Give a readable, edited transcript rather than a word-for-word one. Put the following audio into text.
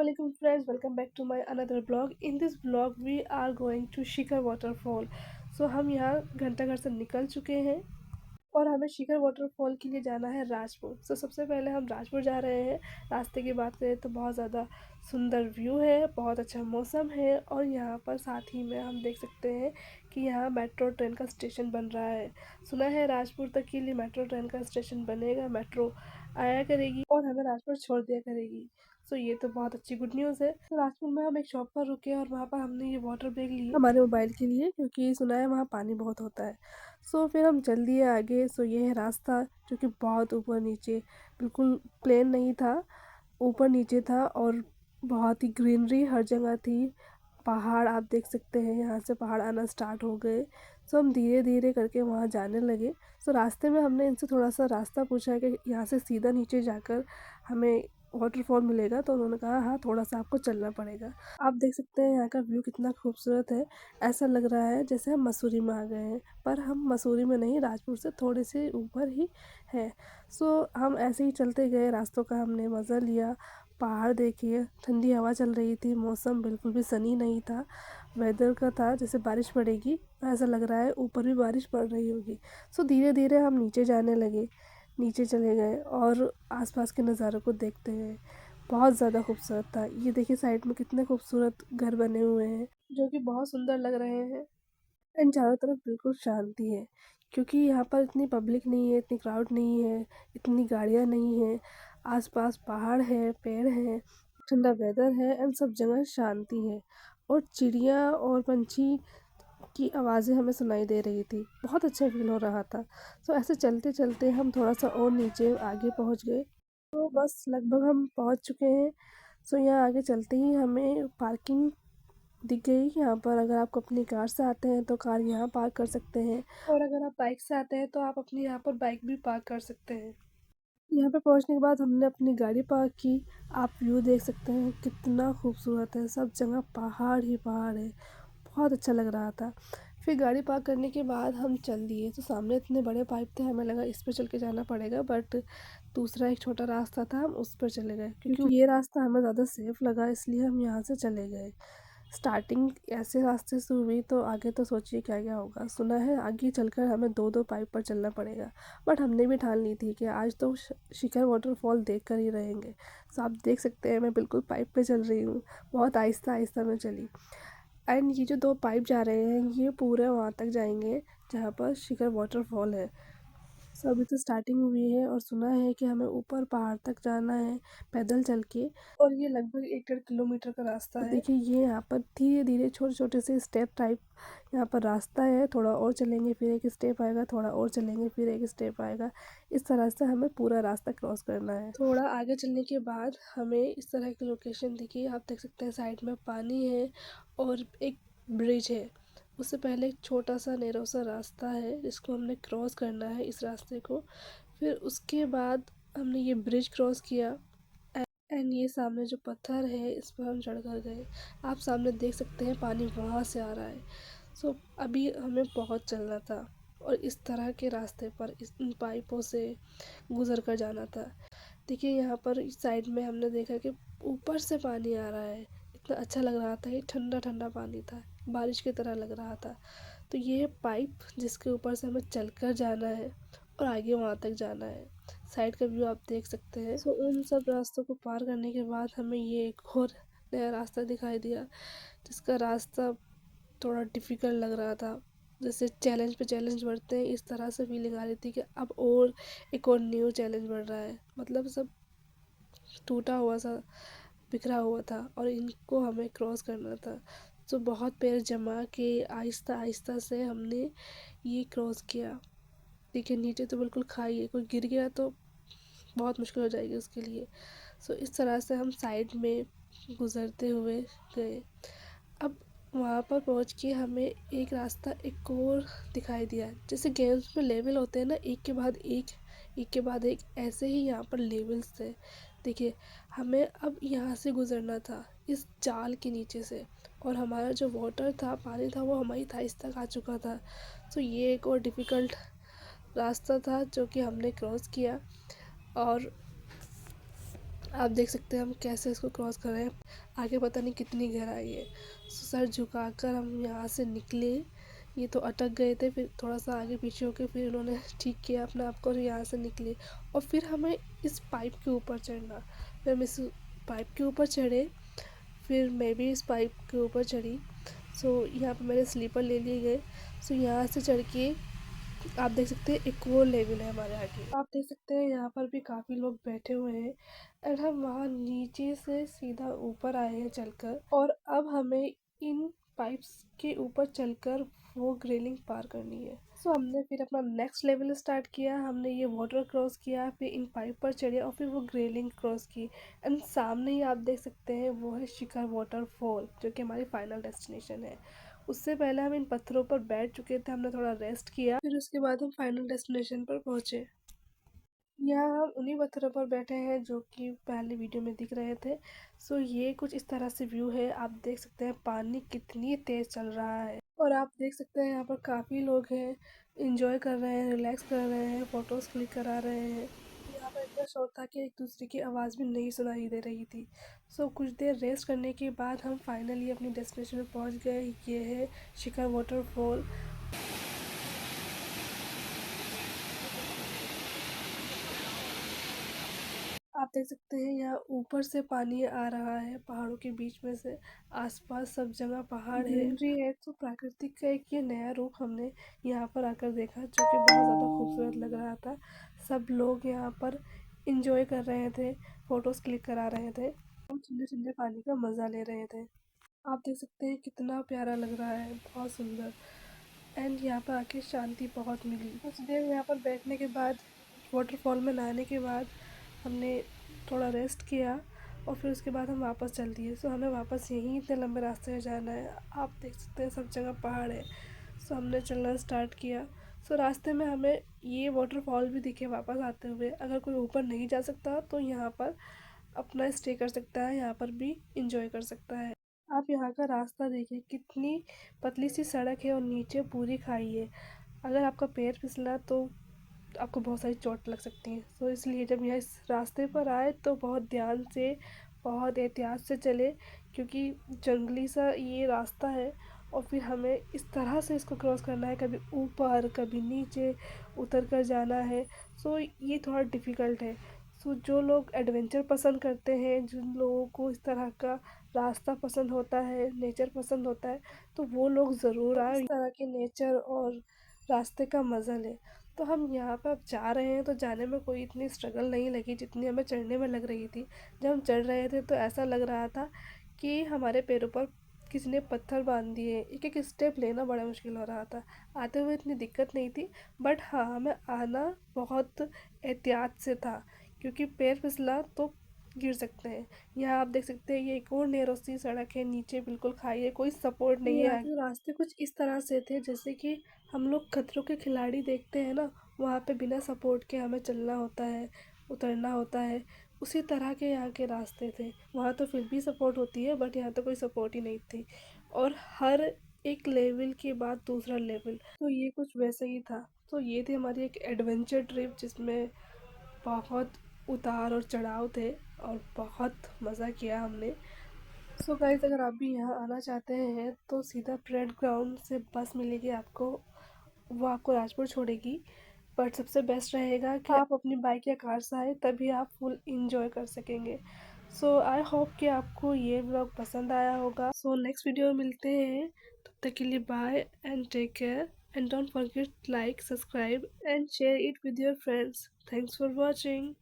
Assalamualaikum friends, welcome back to my another vlog. In this vlog we are going to Shikhar waterfall. So हम यहाँ घंटाघर से निकल चुके हैं और हमें शिखर वाटरफॉल के लिए जाना है राजपुर। सबसे पहले हम राजपुर जा रहे हैं। रास्ते की बात करें तो बहुत ज़्यादा सुंदर व्यू है, बहुत अच्छा मौसम है और यहाँ पर साथ ही में हम देख सकते हैं कि यहाँ मेट्रो ट्रेन का स्टेशन बन रहा है। सुना है राजपुर तक के लिए मेट्रो ट्रेन का स्टेशन बनेगा, मेट्रो आया करेगी और हमें राजपुर छोड़ दिया करेगी। ये तो बहुत अच्छी गुड न्यूज़ है। तो राजपुर में हम एक शॉप पर रुके और वहाँ पर हमने ये वाटर बैग ली हमारे मोबाइल के लिए, क्योंकि सुना है वहाँ पानी बहुत होता है। फिर हम चल दिए आगे। ये है रास्ता जो कि बहुत ऊपर नीचे, बिल्कुल प्लेन नहीं था, ऊपर नीचे था और बहुत ही ग्रीनरी हर जगह थी। पहाड़ आप देख सकते हैं, यहाँ से पहाड़ आना स्टार्ट हो गए। हम धीरे धीरे करके वहाँ जाने लगे। रास्ते में हमने इनसे थोड़ा सा रास्ता पूछा कि यहाँ से सीधा नीचे जाकर हमें वाटरफॉल मिलेगा, तो उन्होंने कहा हाँ थोड़ा सा आपको चलना पड़ेगा। आप देख सकते हैं यहाँ का व्यू कितना खूबसूरत है। ऐसा लग रहा है जैसे हम मसूरी में आ गए हैं, पर हम मसूरी में नहीं, राजपुर से थोड़े से ऊपर ही है। हम ऐसे ही चलते गए, रास्तों का हमने मज़ा लिया। पहाड़ देखिए, ठंडी हवा चल रही थी, मौसम बिल्कुल भी सनी नहीं था, वेदर का था जैसे बारिश पड़ेगी, ऐसा लग रहा है ऊपर भी बारिश पड़ रही होगी। धीरे धीरे हम नीचे जाने लगे, नीचे चले गए और आसपास के नज़ारों को देखते गए। बहुत ज़्यादा खूबसूरत था। ये देखिए साइड में कितने खूबसूरत घर बने हुए हैं जो कि बहुत सुंदर लग रहे हैं। एंड चारों तरफ बिल्कुल शांति है, क्योंकि यहाँ पर इतनी पब्लिक नहीं है, इतनी क्राउड नहीं है, इतनी गाड़ियाँ नहीं है। आसपास पहाड़ है, पेड़ है, ठंडा वेदर है एंड सब जगह शांति है। और चिड़िया और पंछी की आवाज़ें हमें सुनाई दे रही थी। बहुत अच्छा फील हो रहा था। ऐसे चलते चलते हम थोड़ा सा और नीचे आगे पहुँच गए। बस लगभग हम पहुँच चुके हैं। यहाँ आगे चलते ही हमें पार्किंग दिख गई। यहाँ पर अगर आप अपनी कार से आते हैं तो कार यहाँ पार्क कर सकते हैं, और अगर आप बाइक से आते हैं तो आप अपनी यहाँ पर बाइक भी पार्क कर सकते हैं। यहाँ पे पहुँचने के बाद हमने अपनी गाड़ी पार्क की। आप व्यू देख सकते हैं कितना खूबसूरत है, सब जगह पहाड़ ही पहाड़ है, बहुत अच्छा लग रहा था। फिर गाड़ी पार्क करने के बाद हम चल दिए। सामने इतने बड़े पाइप थे, हमें लगा इस पर चल के जाना पड़ेगा, बट दूसरा एक छोटा रास्ता था, हम उस पर चले गए क्योंकि ये रास्ता हमें ज़्यादा सेफ लगा, इसलिए हम यहाँ से चले गए। स्टार्टिंग ऐसे रास्ते से हुई तो आगे तो सोचिए क्या क्या होगा। सुना है आगे चलकर हमें दो दो पाइप पर चलना पड़ेगा, बट हमने भी ठान ली थी कि आज तो शिखर वाटरफॉल देख कर ही रहेंगे। आप देख सकते हैं मैं बिल्कुल पाइप पे चल रही हूँ, बहुत आहिस्ता आहिस्ता मैं चली। एंड ये जो दो पाइप जा रहे हैं ये पूरे वहाँ तक जाएंगे जहाँ पर शिखर वाटरफॉल है। अभी तो स्टार्टिंग हुई है और सुना है कि हमें ऊपर पहाड़ तक जाना है पैदल चल के, और ये लगभग 1-1.5 किलोमीटर का रास्ता है। देखिए ये यहाँ पर धीरे धीरे छोटे छोटे से स्टेप टाइप यहाँ पर रास्ता है। थोड़ा और चलेंगे फिर एक स्टेप आएगा, थोड़ा और चलेंगे फिर एक स्टेप आएगा। इस तरह से हमें पूरा रास्ता क्रॉस करना है। थोड़ा आगे चलने के बाद हमें इस तरह की लोकेशन दिखी। आप देख सकते हैं साइड में पानी है और एक ब्रिज है। उससे पहले एक छोटा सा नैरो सा रास्ता है जिसको हमने क्रॉस करना है, इस रास्ते को। फिर उसके बाद हमने ये ब्रिज क्रॉस किया एंड ये सामने जो पत्थर है इस पर हम चढ़ कर गए। आप सामने देख सकते हैं पानी वहाँ से आ रहा है। अभी हमें बहुत चलना था और इस तरह के रास्ते पर इन पाइपों से गुजर कर जाना था। देखिए यहाँ पर इस साइड में हमने देखा कि ऊपर से पानी आ रहा है, इतना अच्छा लग रहा था। ये ठंडा ठंडा पानी था, बारिश की तरह लग रहा था। ये पाइप जिसके ऊपर से हमें चलकर जाना है और आगे वहाँ तक जाना है। साइड का व्यू आप देख सकते हैं। उन सब रास्तों को पार करने के बाद हमें ये एक और नया रास्ता दिखाई दिया, जिसका रास्ता थोड़ा डिफ़िकल्ट लग रहा था। जैसे चैलेंज पे चैलेंज बढ़ते हैं, इस तरह से फीलिंग आ रही थी कि अब और एक और न्यू चैलेंज बढ़ रहा है। मतलब सब टूटा हुआ सा, बिखरा हुआ था और इनको हमें क्रॉस करना था। बहुत पैर जमा के आहिस्ता आहिस्ता से हमने ये क्रॉस किया। देखिए नीचे तो बिल्कुल खाई है, कोई गिर गया तो बहुत मुश्किल हो जाएगी उसके लिए। इस तरह से हम साइड में गुज़रते हुए गए। अब वहाँ पर पहुँच के हमें एक रास्ता एक और दिखाई दिया। जैसे गेम्स में लेवल होते हैं ना, एक के बाद एक के बाद एक, ऐसे ही यहाँ पर लेवल्स थे। देखिए हमें अब यहाँ से गुज़रना था इस जाल के नीचे से, और हमारा जो वाटर था, पानी था, वो हमारी थाइस तक आ चुका था। ये एक और डिफ़िकल्ट रास्ता था जो कि हमने क्रॉस किया। और आप देख सकते हैं हम कैसे इसको क्रॉस कर रहे हैं, आगे पता नहीं कितनी गहराई है। सर झुकाकर हम यहाँ से निकले। ये तो अटक गए थे, फिर थोड़ा सा आगे पीछे होके फिर उन्होंने ठीक किया अपने आप को और यहाँ से निकले। और फिर हमें इस पाइप के ऊपर चढ़ना। फिर हम इस पाइप के ऊपर चढ़े, फिर मैं भी इस पाइप के ऊपर चढ़ी। सो यहाँ पर मेरे स्लीपर ले लिए गए। सो यहाँ से चढ़ के आप देख सकते हैं एक और लेवल है हमारे आगे। आप देख सकते हैं यहाँ पर भी काफ़ी लोग बैठे हुए हैं। एंड हम वहाँ नीचे से सीधा ऊपर आए हैं चलकर, और अब हमें इन पाइप्स के ऊपर चलकर वो ग्रेलिंग पार करनी है। सो हमने फिर अपना नेक्स्ट लेवल स्टार्ट किया। हमने ये वाटर क्रॉस किया, फिर इन पाइप पर चढ़े और फिर वो ग्रेलिंग क्रॉस की। एंड सामने ही आप देख सकते हैं वो है शिखर वाटरफॉल, जो कि हमारी फाइनल डेस्टिनेशन है। उससे पहले हम इन पत्थरों पर बैठ चुके थे, हमने थोड़ा रेस्ट किया, फिर उसके बाद हम फाइनल डेस्टिनेशन पर पहुंचे। यहाँ हम उन्हीं पत्थरों पर बैठे हैं जो कि पहले वीडियो में दिख रहे थे। सो ये कुछ इस तरह से व्यू है। आप देख सकते हैं पानी कितनी तेज चल रहा है, और आप देख सकते हैं यहाँ पर काफ़ी लोग हैं, इंजॉय कर रहे हैं, रिलैक्स कर रहे हैं, फोटोज क्लिक करा रहे हैं। यहाँ पर इतना शोर था कि एक दूसरे की आवाज़ भी नहीं सुनाई दे रही थी। सो कुछ देर रेस्ट करने के बाद हम फाइनली अपनी डेस्टिनेशन में पहुँच गए। ये है शिखर वाटरफॉल। आप देख सकते हैं यहाँ ऊपर से पानी आ रहा है पहाड़ों के बीच में से। आसपास सब जगह पहाड़ है, ग्रीनरी है। तो प्राकृतिक का एक ये नया रूप हमने यहाँ पर आकर देखा, जो कि बहुत ज़्यादा खूबसूरत लग रहा था। सब लोग यहाँ पर इंजॉय कर रहे थे, फोटोज क्लिक करा रहे थे और ठंडे ठंडे पानी का मज़ा ले रहे थे। आप देख सकते हैं कितना प्यारा लग रहा है, बहुत सुंदर। एंड यहाँ पर आके शांति बहुत मिली। कुछ देर यहाँ पर बैठने के बाद, वाटरफॉल में नहाने के बाद, हमने थोड़ा रेस्ट किया और फिर उसके बाद हम वापस चल दिए। सो हमें वापस यहीं इतने लंबे रास्ते से जाना है। आप देख सकते हैं सब जगह पहाड़ है। सो हमने चलना स्टार्ट किया। सो रास्ते में हमें ये वाटरफॉल भी दिखे वापस आते हुए। अगर कोई ऊपर नहीं जा सकता तो यहाँ पर अपना स्टे कर सकता है, यहाँ पर भी इंजॉय कर सकता है। आप यहाँ का रास्ता देखिए, कितनी पतली सी सड़क है और नीचे पूरी खाई है। अगर आपका पैर फिसला तो आपको बहुत सारी चोट लग सकती है। सो इसलिए जब यहाँ इस रास्ते पर आए तो बहुत ध्यान से, बहुत एहतियात से चले, क्योंकि जंगली सा ये रास्ता है और फिर हमें इस तरह से इसको क्रॉस करना है, कभी ऊपर कभी नीचे उतर कर जाना है। सो ये थोड़ा डिफ़िकल्ट है। सो जो लोग एडवेंचर पसंद करते हैं, जिन लोगों को इस तरह का रास्ता पसंद होता है, नेचर पसंद होता है, तो वो लोग ज़रूर आए, इस तरह के नेचर और रास्ते का मज़ा लें। तो हम यहाँ पर अब जा रहे हैं, तो जाने में कोई इतनी स्ट्रगल नहीं लगी जितनी हमें चढ़ने में लग रही थी। जब हम चढ़ रहे थे तो ऐसा लग रहा था कि हमारे पैरों पर किसी ने पत्थर बांध दिए। एक एक स्टेप लेना बड़ा मुश्किल हो रहा था। आते हुए इतनी दिक्कत नहीं थी, बट हाँ हमें आना बहुत एहतियात से था, क्योंकि पैर फिसला तो गिर सकते हैं। यहाँ आप देख सकते हैं ये एक और नैरो सी सड़क है, नीचे बिल्कुल खाई है, कोई सपोर्ट नहीं है। यहाँ के रास्ते कुछ इस तरह से थे जैसे कि हम लोग खतरों के खिलाड़ी देखते हैं ना, वहाँ पे बिना सपोर्ट के हमें चलना होता है, उतरना होता है। उसी तरह के यहाँ के रास्ते थे। वहाँ तो फिर भी सपोर्ट होती है, बट यहाँ तो कोई सपोर्ट ही नहीं थी। और हर एक लेवल के बाद दूसरा लेवल, तो ये कुछ वैसे ही था। तो ये थी हमारी एक एडवेंचर ट्रिप जिसमें बहुत उतार और चढ़ाव थे और बहुत मज़ा किया हमने। सो गाइस, अगर आप भी यहाँ आना चाहते हैं तो सीधा परेड ग्राउंड से बस मिलेगी आपको, वो आपको राजपुर छोड़ेगी। बट सबसे बेस्ट रहेगा कि आप अपनी बाइक या कार से आए, तभी आप फुल इंजॉय कर सकेंगे। सो आई होप कि आपको ये व्लॉग पसंद आया होगा। सो नेक्स्ट वीडियो में मिलते हैं, तब तक के लिए bye and take care, and don't forget like, subscribe and share it with your friends. Thanks for watching.